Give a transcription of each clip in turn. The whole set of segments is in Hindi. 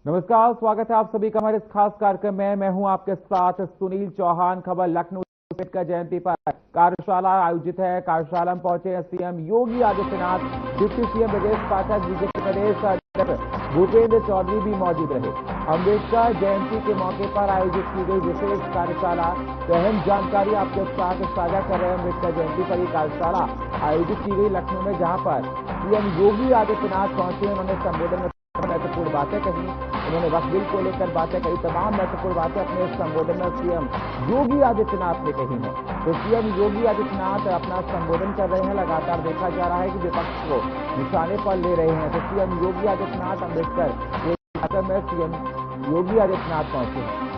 नमस्कार, स्वागत है आप सभी का हमारे इस खास कार्यक्रम में। मैं हूं आपके साथ सुनील चौहान। खबर लखनऊ का जयंती पर कार्यशाला आयोजित है। कार्यशाला में पहुंचे CM Yogi Adityanath, deputy CM Brajesh Pathak, BJP प्रदेश अध्यक्ष भूपेंद्र चौधरी भी मौजूद रहे। अम्बेडकर जयंती के मौके पर आयोजित की गई विशेष कार्यशाला तो अहम जानकारी आपके साथ साझा कर रहे हैं। अम्बेडकर जयंती पर यह कार्यशाला आयोजित की गई लखनऊ में, जहां पर सीएम योगी आदित्यनाथ पहुंचे। उन्होंने संबोधन में महत्वपूर्ण बातें कही। उन्होंने वक्फ बिल को लेकर बातें कही। तमाम महत्वपूर्ण बातें अपने संबोधन में सीएम योगी आदित्यनाथ ने कही हैं। तो सीएम योगी आदित्यनाथ अपना संबोधन कर रहे हैं। लगातार देखा जा रहा है कि विपक्ष को निशाने पर ले रहे हैं। तो सीएम योगी आदित्यनाथ अम्बेडकर में सीएम योगी आदित्यनाथ पहुंचे हैं।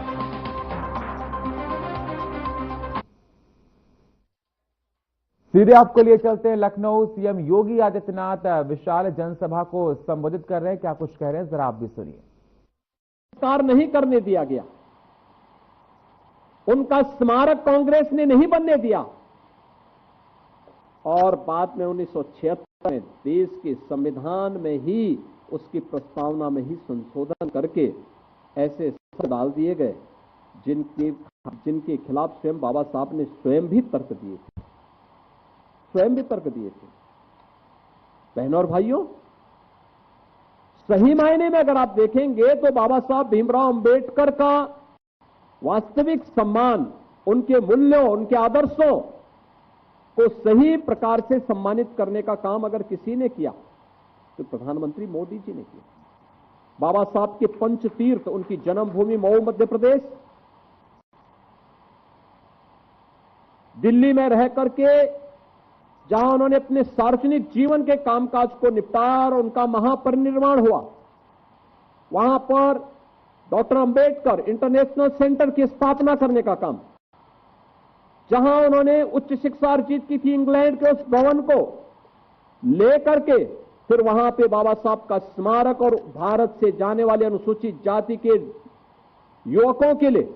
सीधे आपको लिए चलते हैं लखनऊ। सीएम योगी आदित्यनाथ विशाल जनसभा को संबोधित कर रहे हैं। क्या कुछ कह रहे हैं, जरा आप भी सुनिए। कार नहीं करने दिया गया, उनका स्मारक कांग्रेस ने नहीं बनने दिया और बाद में 1976 में देश के संविधान में ही उसकी प्रस्तावना में ही संशोधन करके ऐसे शब्द डाल दिए गए जिनके खिलाफ स्वयं बाबा साहब ने स्वयं भी तर्क दिए थे। बहनों और भाइयों, सही मायने में अगर आप देखेंगे तो बाबा साहब भीमराव अंबेडकर का वास्तविक सम्मान, उनके मूल्यों, उनके आदर्शों को सही प्रकार से सम्मानित करने का काम अगर किसी ने किया तो प्रधानमंत्री मोदी जी ने किया। बाबा साहब के पंच तीर्थ, उनकी जन्मभूमि मऊ मध्य प्रदेश, दिल्ली में रह करके जहां उन्होंने अपने सार्वजनिक जीवन के कामकाज को निपटाया और उनका महापरिनिर्वाण हुआ, वहां पर डॉक्टर अंबेडकर इंटरनेशनल सेंटर की स्थापना करने का काम, जहां उन्होंने उच्च शिक्षा अर्जित की थी इंग्लैंड के उस भवन को लेकर के फिर वहां पे बाबा साहब का स्मारक और भारत से जाने वाले अनुसूचित जाति के युवकों के लिए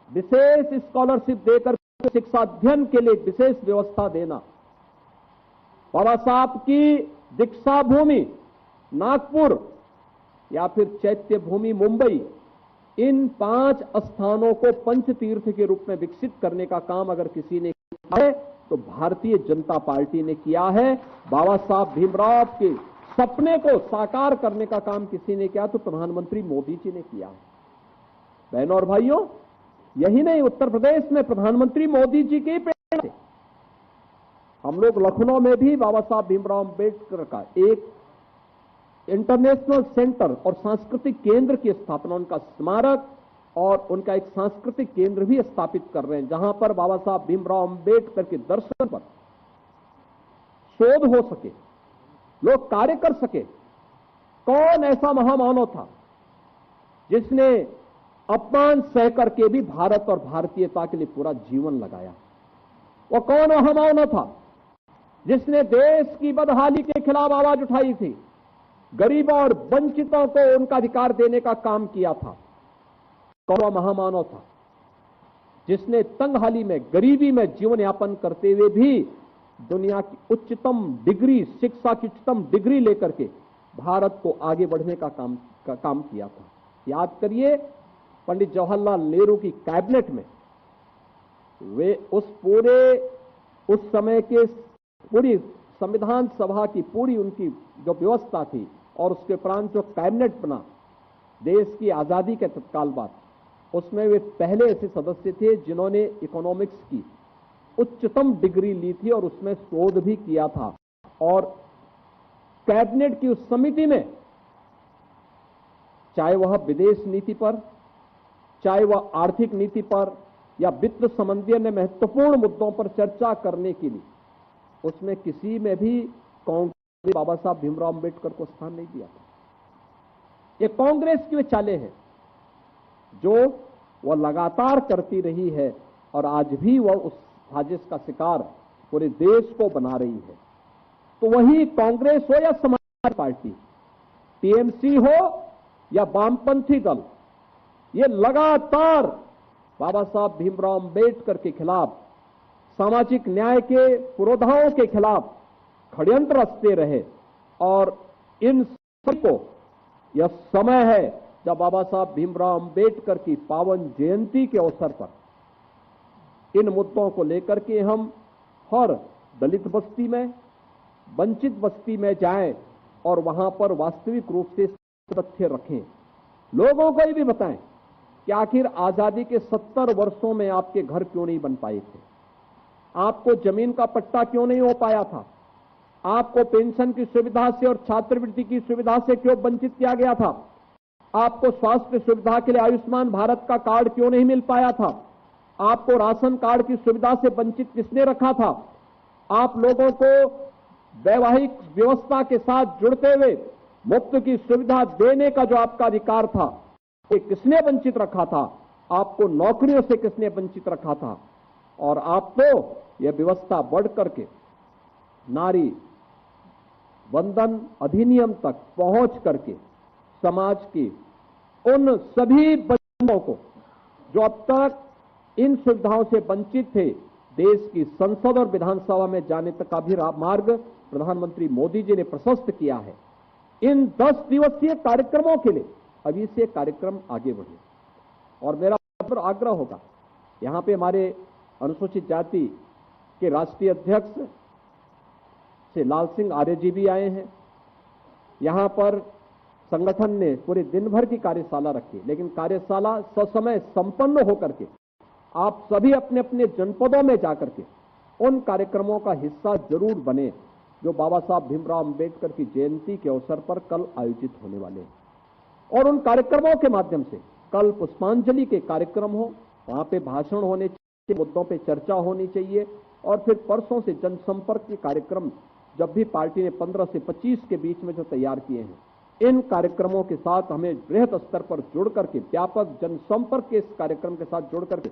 विशेष स्कॉलरशिप देकर शिक्षा अध्ययन के लिए विशेष व्यवस्था देना, बाबा साहब की दीक्षा भूमि नागपुर या फिर चैत्य भूमि मुंबई, इन 5 स्थानों को पंच तीर्थ के रूप में विकसित करने का काम अगर किसी ने किया है तो भारतीय जनता पार्टी ने किया है। बाबा साहब भीमराव के सपने को साकार करने का काम किसी ने किया तो प्रधानमंत्री मोदी जी ने किया है। बहनों और भाइयों, यही नहीं, उत्तर प्रदेश में प्रधानमंत्री मोदी जी की प्रेरणा से हम लोग लखनऊ में भी बाबा साहब भीमराव अंबेडकर का एक इंटरनेशनल सेंटर और सांस्कृतिक केंद्र की स्थापना, उनका स्मारक और उनका एक सांस्कृतिक केंद्र भी स्थापित कर रहे हैं, जहां पर बाबा साहब भीमराव अंबेडकर के दर्शन पर शोध हो सके, लोग कार्य कर सके। कौन ऐसा महामानव था जिसने अपमान सह करके भी भारत और भारतीयता के लिए पूरा जीवन लगाया? वो कौन महामानव था जिसने देश की बदहाली के खिलाफ आवाज उठाई थी, गरीबों और वंचितों को उनका अधिकार देने का काम किया था? कौन महामानव था जिसने तंगहाली में, गरीबी में जीवन यापन करते हुए भी दुनिया की उच्चतम डिग्री, शिक्षा की उच्चतम डिग्री लेकर के भारत को आगे बढ़ने का काम किया था? याद करिए, पंडित जवाहरलाल नेहरू की कैबिनेट में वे उस समय के पूरी संविधान सभा की पूरी उनकी जो व्यवस्था थी और उसके उपरांत जो कैबिनेट बना देश की आजादी के तत्काल बाद, उसमें वे पहले ऐसे सदस्य थे जिन्होंने इकोनॉमिक्स की उच्चतम डिग्री ली थी और उसमें शोध भी किया था। और कैबिनेट की उस समिति में चाहे वह विदेश नीति पर, चाहे वह आर्थिक नीति पर या वित्त संबंधी अन्य महत्वपूर्ण मुद्दों पर चर्चा करने के लिए, उसमें किसी में भी कांग्रेस ने बाबा साहब भीमराव अंबेडकर को स्थान नहीं दिया था। ये कांग्रेस की वे चालें हैं जो वह लगातार करती रही है और आज भी वह उस साजिश का शिकार पूरे देश को बना रही है। तो वही कांग्रेस हो या समाजवादी पार्टी, टीएमसी हो या वामपंथी दल, ये लगातार बाबा साहब भीमराव अंबेडकर के खिलाफ, सामाजिक न्याय के पुरोधाओं के खिलाफ षड्यंत्र रचते रहे और इन सबको यह समय है जब बाबा साहब भीमराव अंबेडकर की पावन जयंती के अवसर पर इन मुद्दों को लेकर के हम हर दलित बस्ती में, वंचित बस्ती में जाएं और वहां पर वास्तविक रूप से तथ्य रखें, लोगों को ये भी बताएं कि आखिर आजादी के 70 वर्षों में आपके घर क्यों नहीं बन पाए थे, आपको जमीन का पट्टा क्यों नहीं हो पाया था, आपको पेंशन की सुविधा से और छात्रवृत्ति की सुविधा से क्यों वंचित किया गया था, आपको स्वास्थ्य सुविधा के लिए आयुष्मान भारत का कार्ड क्यों नहीं मिल पाया था, आपको राशन कार्ड की सुविधा से वंचित किसने रखा था, आप लोगों को वैवाहिक व्यवस्था के साथ जुड़ते हुए मुफ्त की सुविधा देने का जो आपका अधिकार था, ये किसने वंचित रखा था, आपको नौकरियों से किसने वंचित रखा था, और आप तो यह व्यवस्था बढ़ करके नारी वंदन अधिनियम तक पहुंच करके समाज की उन सभी बच्चों को जो अब तक इन सुविधाओं से वंचित थे, देश की संसद और विधानसभा में जाने तक का भी मार्ग प्रधानमंत्री मोदी जी ने प्रशस्त किया है। इन 10 दिवसीय कार्यक्रमों के लिए अभी से कार्यक्रम आगे बढ़े और मेरा आग्रह होगा, यहां पे हमारे अनुसूचित जाति के राष्ट्रीय अध्यक्ष से लाल सिंह आर्य जी भी आए हैं। यहां पर संगठन ने पूरे दिन भर की कार्यशाला रखी, लेकिन कार्यशाला ससमय संपन्न होकर के आप सभी अपने अपने जनपदों में जाकर के उन कार्यक्रमों का हिस्सा जरूर बने जो बाबा साहब भीमराव अंबेडकर की जयंती के अवसर पर कल आयोजित होने वाले हैं। और उन कार्यक्रमों के माध्यम से कल पुष्पांजलि के कार्यक्रम हो, वहां पे भाषण होने चाहिए, मुद्दों पे चर्चा होनी चाहिए, और फिर परसों से जनसंपर्क के कार्यक्रम जब भी पार्टी ने 15 से 25 के बीच में जो तैयार किए हैं, इन कार्यक्रमों के साथ हमें बृहद स्तर पर जुड़ करके व्यापक जनसंपर्क के इस कार्यक्रम के साथ जुड़ करके,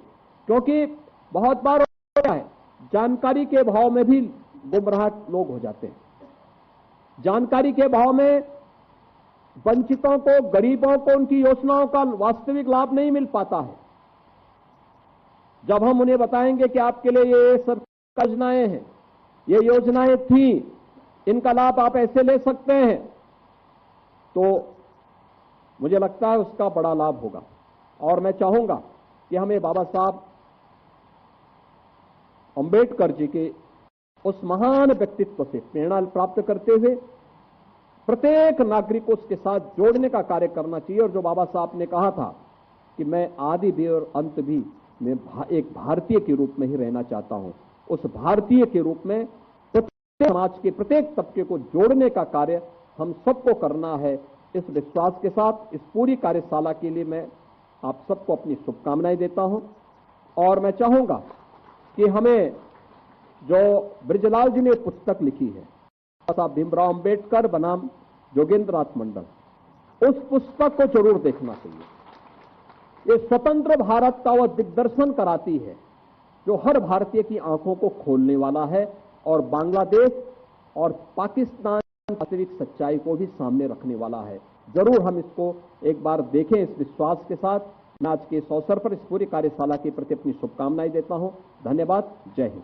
क्योंकि बहुत बार होता है जानकारी के अभाव में भी गुमराह लोग हो जाते हैं, जानकारी के अभाव में वंचितों को, गरीबों को उनकी योजनाओं का वास्तविक लाभ नहीं मिल पाता है। जब हम उन्हें बताएंगे कि आपके लिए ये सरकारी योजनाएं हैं, ये योजनाएं थी, इनका लाभ आप ऐसे ले सकते हैं, तो मुझे लगता है उसका बड़ा लाभ होगा। और मैं चाहूंगा कि हमें बाबा साहब अंबेडकर जी के उस महान व्यक्तित्व से प्रेरणा प्राप्त करते हुए प्रत्येक नागरिक को उसके साथ जोड़ने का कार्य करना चाहिए। और जो बाबा साहब ने कहा था कि मैं आदि भी और अंत भी मैं एक भारतीय के रूप में ही रहना चाहता हूं, उस भारतीय के रूप में प्रत्येक समाज के प्रत्येक तबके को जोड़ने का कार्य हम सबको करना है। इस विश्वास के साथ इस पूरी कार्यशाला के लिए मैं आप सबको अपनी शुभकामनाएं देता हूं। और मैं चाहूंगा कि हमें जो ब्रिजलाल जी ने पुस्तक लिखी है, साहब भीमराव अंबेडकर बनाम जोगेंद्रनाथ मंडल, उस पुस्तक को जरूर देखना चाहिए। ये स्वतंत्र भारत का वह दिग्दर्शन कराती है जो हर भारतीय की आंखों को खोलने वाला है और बांग्लादेश और पाकिस्तान की वास्तविक सच्चाई को भी सामने रखने वाला है। जरूर हम इसको एक बार देखें इस विश्वास के साथ। मैं आज के इस अवसर पर इस पूरी कार्यशाला के प्रति अपनी शुभकामनाएं देता हूं। धन्यवाद। जय हिंद।